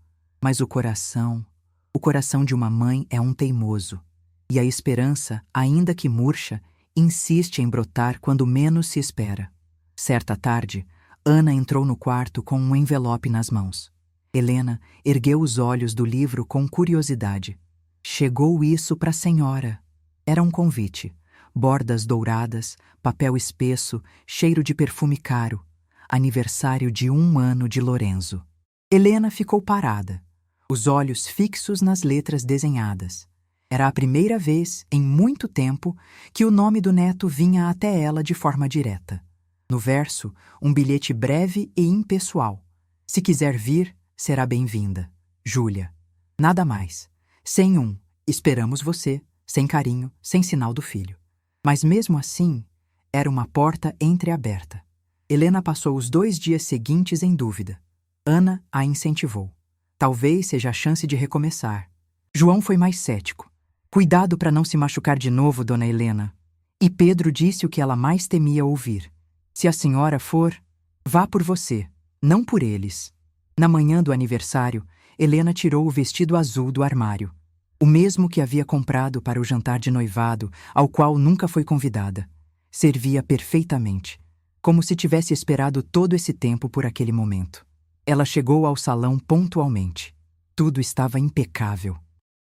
Mas o coração de uma mãe é um teimoso. E a esperança, ainda que murcha, insiste em brotar quando menos se espera. Certa tarde, Ana entrou no quarto com um envelope nas mãos. Helena ergueu os olhos do livro com curiosidade. Chegou isso para a senhora. Era um convite. Bordas douradas, papel espesso, cheiro de perfume caro. Aniversário de 1 ano de Lorenzo. Helena ficou parada, os olhos fixos nas letras desenhadas. Era a primeira vez, em muito tempo, que o nome do neto vinha até ela de forma direta. No verso, um bilhete breve e impessoal. Se quiser vir, será bem-vinda. Júlia. Nada mais. Sem um, esperamos você, sem carinho, sem sinal do filho. Mas mesmo assim, era uma porta entreaberta. Helena passou os 2 dias seguintes em dúvida. Ana a incentivou. Talvez seja a chance de recomeçar. João foi mais cético. Cuidado para não se machucar de novo, dona Helena. E Pedro disse o que ela mais temia ouvir. Se a senhora for, vá por você, não por eles. Na manhã do aniversário, Helena tirou o vestido azul do armário. O mesmo que havia comprado para o jantar de noivado, ao qual nunca foi convidada. Servia perfeitamente, como se tivesse esperado todo esse tempo por aquele momento. Ela chegou ao salão pontualmente. Tudo estava impecável.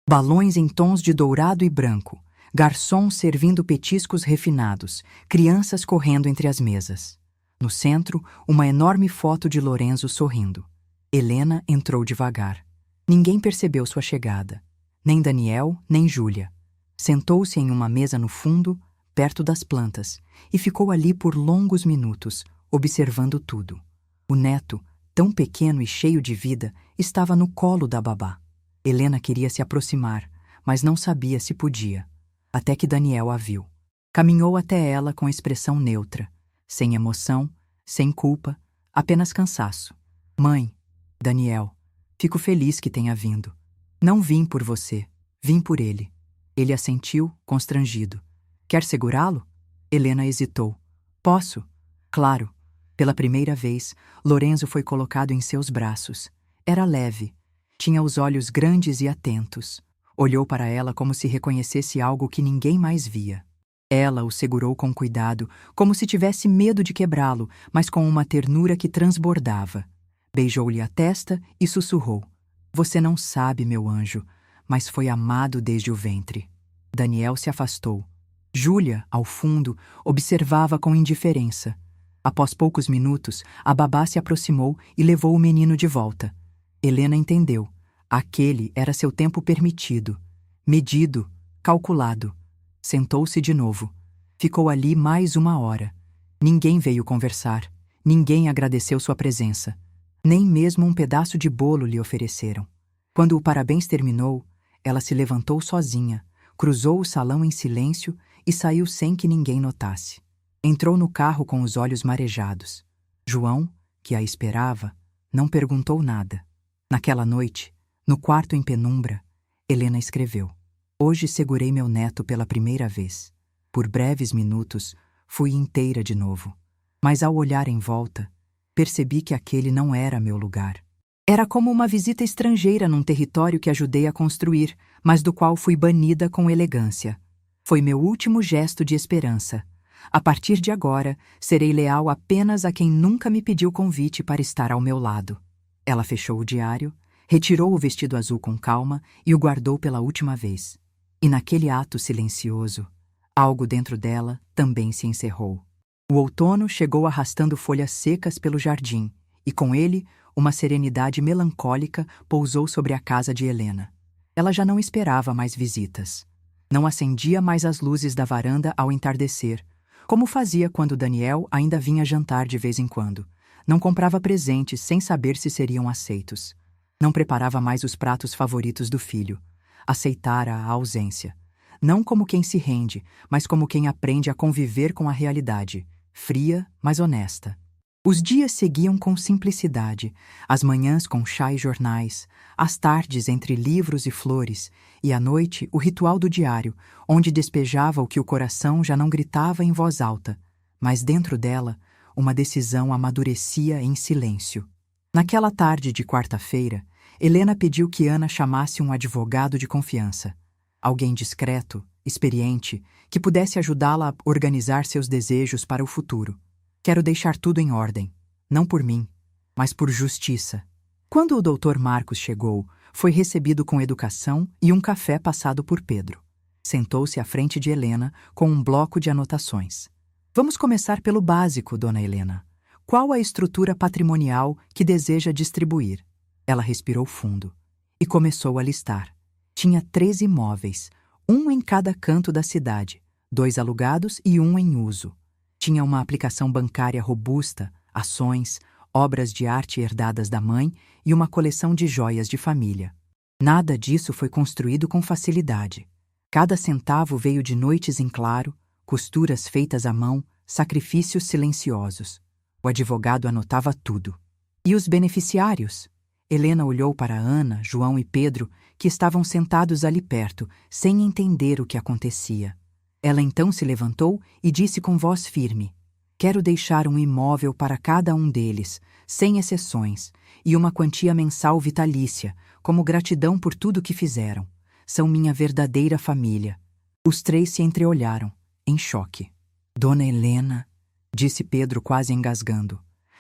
Balões em tons de dourado e branco, garçons servindo petiscos refinados, crianças correndo entre as mesas. No centro, uma enorme foto de Lorenzo sorrindo. Helena entrou devagar. Ninguém percebeu sua chegada. Nem Daniel, nem Júlia. Sentou-se em uma mesa no fundo, perto das plantas, e ficou ali por longos minutos, observando tudo. O neto, tão pequeno e cheio de vida, estava no colo da babá. Helena queria se aproximar, mas não sabia se podia. Até que Daniel a viu. Caminhou até ela com expressão neutra, sem emoção, sem culpa, apenas cansaço. Mãe, Daniel, fico feliz que tenha vindo. Não vim por você, vim por ele. Ele assentiu, constrangido. Quer segurá-lo? Helena hesitou. Posso? Claro. Pela primeira vez, Lorenzo foi colocado em seus braços. Era leve. Tinha os olhos grandes e atentos. Olhou para ela como se reconhecesse algo que ninguém mais via. Ela o segurou com cuidado, como se tivesse medo de quebrá-lo, mas com uma ternura que transbordava. Beijou-lhe a testa e sussurrou. Você não sabe, meu anjo, mas foi amado desde o ventre. Daniel se afastou. Júlia, ao fundo, observava com indiferença. Após poucos minutos, a babá se aproximou e levou o menino de volta. Helena entendeu. Aquele era seu tempo permitido, medido, calculado. Sentou-se de novo. Ficou ali mais 1 hora. Ninguém veio conversar. Ninguém agradeceu sua presença. Nem mesmo um pedaço de bolo lhe ofereceram. Quando o parabéns terminou, ela se levantou sozinha, cruzou o salão em silêncio e saiu sem que ninguém notasse. Entrou no carro com os olhos marejados. João, que a esperava, não perguntou nada. Naquela noite, no quarto em penumbra, Helena escreveu. Hoje segurei meu neto pela primeira vez. Por breves minutos, fui inteira de novo. Mas ao olhar em volta, Percebi que aquele não era meu lugar. Era como uma visita estrangeira num território que ajudei a construir, mas do qual fui banida com elegância. Foi meu último gesto de esperança. A partir de agora, serei leal apenas a quem nunca me pediu convite para estar ao meu lado. Ela fechou o diário, retirou o vestido azul com calma e o guardou pela última vez. E naquele ato silencioso, algo dentro dela também se encerrou. O outono chegou arrastando folhas secas pelo jardim, e com ele, uma serenidade melancólica pousou sobre a casa de Helena. Ela já não esperava mais visitas. Não acendia mais as luzes da varanda ao entardecer, como fazia quando Daniel ainda vinha jantar de vez em quando. Não comprava presentes sem saber se seriam aceitos. Não preparava mais os pratos favoritos do filho. Aceitara a ausência. Não como quem se rende, mas como quem aprende a conviver com a realidade, fria, mas honesta. Os dias seguiam com simplicidade, as manhãs com chá e jornais, as tardes entre livros e flores, e à noite o ritual do diário, onde despejava o que o coração já não gritava em voz alta, mas dentro dela uma decisão amadurecia em silêncio. Naquela tarde de quarta-feira, Helena pediu que Ana chamasse um advogado de confiança, alguém discreto, experiente, que pudesse ajudá-la a organizar seus desejos para o futuro. Quero deixar tudo em ordem, não por mim, mas por justiça. Quando o Dr. Marcos chegou, foi recebido com educação e um café passado por Pedro. Sentou-se à frente de Helena com um bloco de anotações. Vamos começar pelo básico, dona Helena. Qual a estrutura patrimonial que deseja distribuir? Ela respirou fundo e começou a listar. Tinha 3 imóveis, um em cada canto da cidade, 2 alugados e um em uso. Tinha uma aplicação bancária robusta, ações, obras de arte herdadas da mãe e uma coleção de joias de família. Nada disso foi construído com facilidade. Cada centavo veio de noites em claro, costuras feitas à mão, sacrifícios silenciosos. O advogado anotava tudo. E os beneficiários? Helena olhou para Ana, João e Pedro, que estavam sentados ali perto, sem entender o que acontecia. Ela então se levantou e disse com voz firme: quero deixar um imóvel para cada um deles, sem exceções, e uma quantia mensal vitalícia, como gratidão por tudo que fizeram. São minha verdadeira família. Os 3 se entreolharam, em choque. Dona Helena, disse Pedro quase engasgando,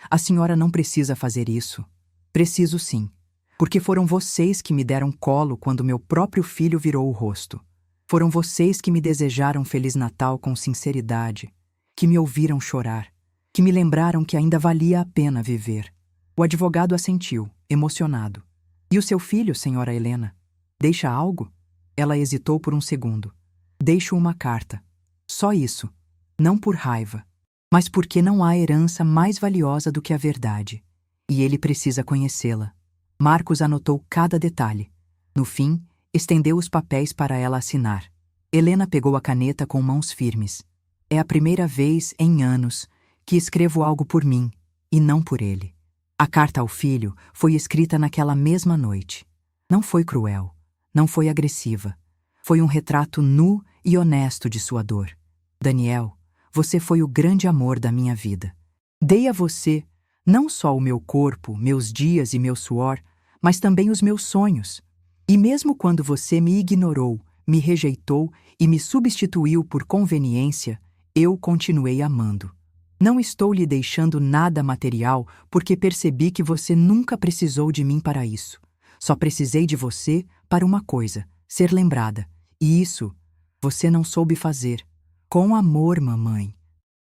a senhora não precisa fazer isso. Preciso sim, porque foram vocês que me deram colo quando meu próprio filho virou o rosto. Foram vocês que me desejaram Feliz Natal com sinceridade, que me ouviram chorar, que me lembraram que ainda valia a pena viver. O advogado assentiu, emocionado. E o seu filho, senhora Helena? Deixa algo? Ela hesitou por um segundo. Deixo uma carta. Só isso. Não por raiva, mas porque não há herança mais valiosa do que a verdade. E ele precisa conhecê-la. Marcos anotou cada detalhe. No fim, estendeu os papéis para ela assinar. Helena pegou a caneta com mãos firmes. É a primeira vez em anos que escrevo algo por mim, e não por ele. A carta ao filho foi escrita naquela mesma noite. Não foi cruel, não foi agressiva. Foi um retrato nu e honesto de sua dor. Daniel, você foi o grande amor da minha vida. Dei a você não só o meu corpo, meus dias e meu suor, mas também os meus sonhos. E mesmo quando você me ignorou, me rejeitou e me substituiu por conveniência, eu continuei amando. Não estou lhe deixando nada material porque percebi que você nunca precisou de mim para isso. Só precisei de você para uma coisa, ser lembrada. E isso você não soube fazer. Com amor, mamãe.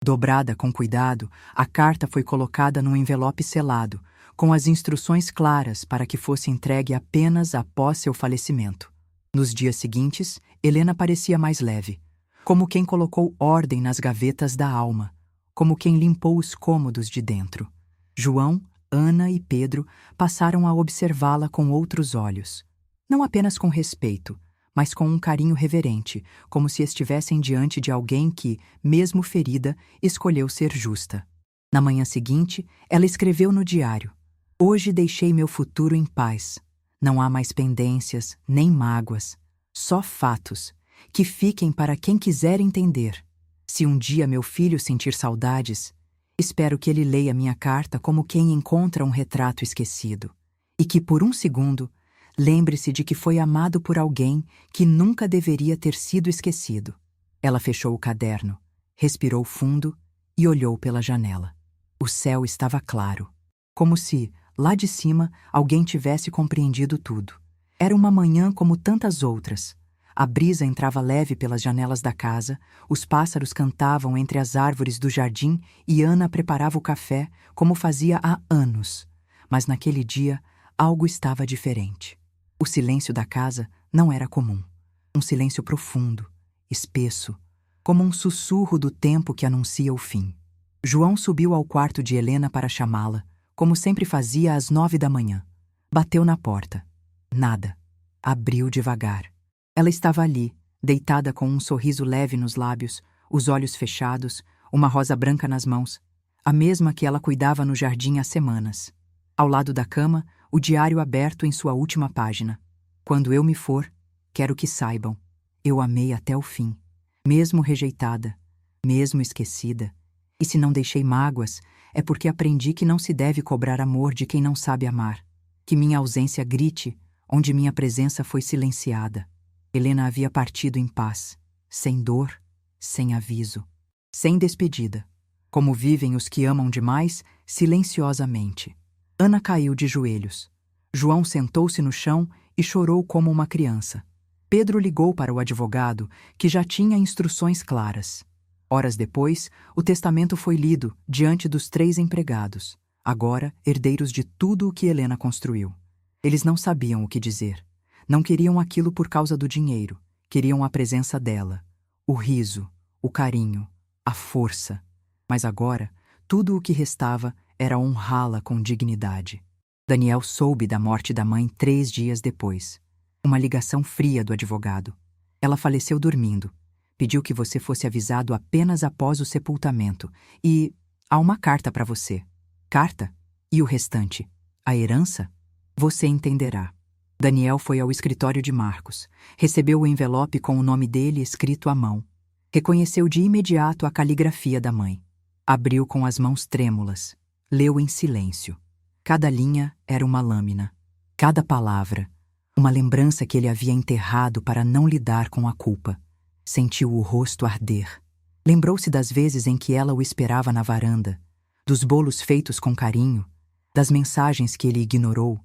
Dobrada com cuidado, a carta foi colocada num envelope selado, com as instruções claras para que fosse entregue apenas após seu falecimento. Nos dias seguintes, Helena parecia mais leve, como quem colocou ordem nas gavetas da alma, como quem limpou os cômodos de dentro. João, Ana e Pedro passaram a observá-la com outros olhos, não apenas com respeito, mas com um carinho reverente, como se estivessem diante de alguém que, mesmo ferida, escolheu ser justa. Na manhã seguinte, ela escreveu no diário: hoje deixei meu futuro em paz. Não há mais pendências, nem mágoas. Só fatos, que fiquem para quem quiser entender. Se um dia meu filho sentir saudades, Espero que ele leia minha carta como quem encontra um retrato esquecido. E que, por um segundo, lembre-se de que foi amado por alguém que nunca deveria ter sido esquecido. Ela fechou o caderno, respirou fundo e olhou pela janela. O céu estava claro, como se, lá de cima, alguém tivesse compreendido tudo. Era uma manhã como tantas outras. A brisa entrava leve pelas janelas da casa, os pássaros cantavam entre as árvores do jardim e Ana preparava o café como fazia há anos. Mas naquele dia, algo estava diferente. O silêncio da casa não era comum. Um silêncio profundo, espesso, como um sussurro do tempo que anuncia o fim. João subiu ao quarto de Helena para chamá-la, como sempre fazia às 9 da manhã. Bateu na porta. Nada. Abriu devagar. Ela estava ali, deitada com um sorriso leve nos lábios, os olhos fechados, uma rosa branca nas mãos, a mesma que ela cuidava no jardim há semanas. Ao lado da cama, o diário aberto em sua última página. Quando eu me for, quero que saibam. Eu amei até o fim. Mesmo rejeitada, mesmo esquecida. E se não deixei mágoas, é porque aprendi que não se deve cobrar amor de quem não sabe amar. Que minha ausência grite, onde minha presença foi silenciada. Helena havia partido em paz, sem dor, sem aviso, sem despedida. Como vivem os que amam demais, silenciosamente. Ana caiu de joelhos. João sentou-se no chão e chorou como uma criança. Pedro ligou para o advogado, que já tinha instruções claras. Horas depois, o testamento foi lido diante dos 3 empregados, agora herdeiros de tudo o que Helena construiu. Eles não sabiam o que dizer. Não queriam aquilo por causa do dinheiro. Queriam a presença dela, o riso, o carinho, a força. Mas agora, tudo o que restava era honrá-la com dignidade. Daniel soube da morte da mãe 3 dias depois. Uma ligação fria do advogado. Ela faleceu dormindo. Pediu que você fosse avisado apenas após o sepultamento. E há uma carta para você. Carta? E o restante? A herança? Você entenderá. Daniel foi ao escritório de Marcos. Recebeu o envelope com o nome dele escrito à mão. Reconheceu de imediato a caligrafia da mãe. Abriu com as mãos trêmulas. Leu em silêncio. Cada linha era uma lâmina. Cada palavra, uma lembrança que ele havia enterrado para não lidar com a culpa. Sentiu o rosto arder. Lembrou-se das vezes em que ela o esperava na varanda, dos bolos feitos com carinho, das mensagens que ele ignorou,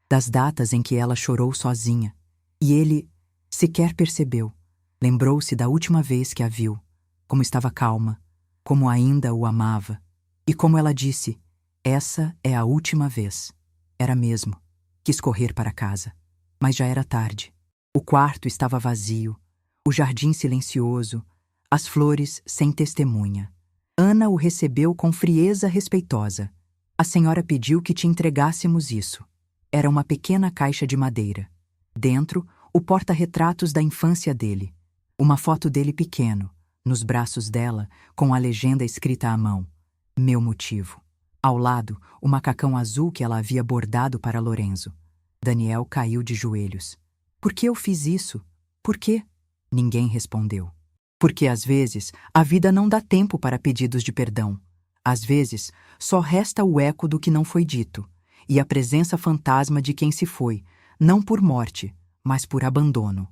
das datas em que ela chorou sozinha. E ele sequer percebeu. Lembrou-se da última vez que a viu, como estava calma, como ainda o amava. E como ela disse, essa é a última vez. Era mesmo. Quis correr para casa. Mas já era tarde. O quarto estava vazio, o jardim silencioso, as flores sem testemunha. Ana o recebeu com frieza respeitosa. A senhora pediu que te entregássemos isso. Era uma pequena caixa de madeira. Dentro, o porta-retratos da infância dele. Uma foto dele pequeno, nos braços dela, com a legenda escrita à mão. Meu motivo. Ao lado, o macacão azul que ela havia bordado para Lorenzo. Daniel caiu de joelhos. Por que eu fiz isso? Por quê? Ninguém respondeu. Porque às vezes a vida não dá tempo para pedidos de perdão. Às vezes só resta o eco do que não foi dito e a presença fantasma de quem se foi, não por morte, mas por abandono.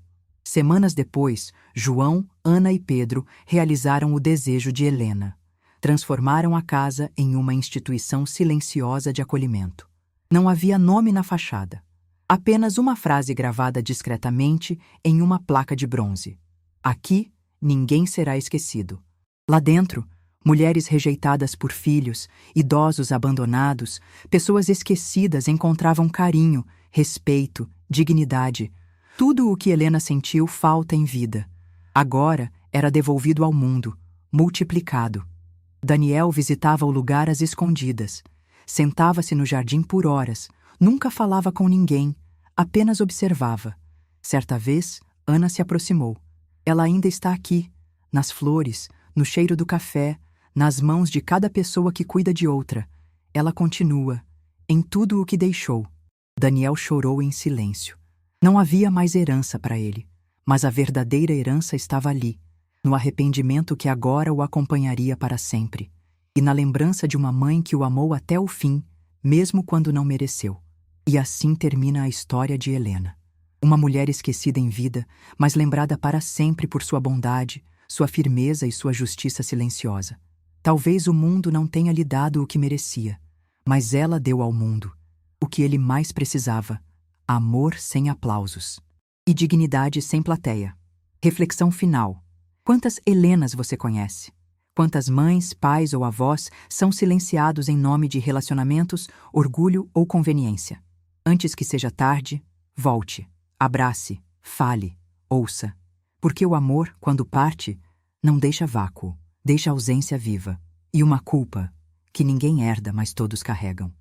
Semanas depois, João, Ana e Pedro realizaram o desejo de Helena. Transformaram a casa em uma instituição silenciosa de acolhimento. Não havia nome na fachada. Apenas uma frase gravada discretamente em uma placa de bronze. Aqui, ninguém será esquecido. Lá dentro, mulheres rejeitadas por filhos, idosos abandonados, pessoas esquecidas encontravam carinho, respeito, dignidade. Tudo o que Helena sentiu falta em vida. Agora era devolvido ao mundo, multiplicado. Daniel visitava o lugar às escondidas. Sentava-se no jardim por horas. Nunca falava com ninguém, apenas observava. Certa vez, Ana se aproximou. Ela ainda está aqui, nas flores, no cheiro do café, nas mãos de cada pessoa que cuida de outra. Ela continua, em tudo o que deixou. Daniel chorou em silêncio. Não havia mais herança para ele, mas a verdadeira herança estava ali, no arrependimento que agora o acompanharia para sempre. e na lembrança de uma mãe que o amou até o fim, mesmo quando não mereceu. E assim termina a história de Helena. Uma mulher esquecida em vida, mas lembrada para sempre por sua bondade, sua firmeza e sua justiça silenciosa. Talvez o mundo não tenha lhe dado o que merecia, mas ela deu ao mundo o que ele mais precisava: amor sem aplausos e dignidade sem plateia. Reflexão final. Quantas Helenas você conhece? Quantas mães, pais ou avós são silenciados em nome de relacionamentos, orgulho ou conveniência? Antes que seja tarde, volte, abrace, fale, ouça. Porque o amor, quando parte, não deixa vácuo, deixa ausência viva. E uma culpa que ninguém herda, mas todos carregam.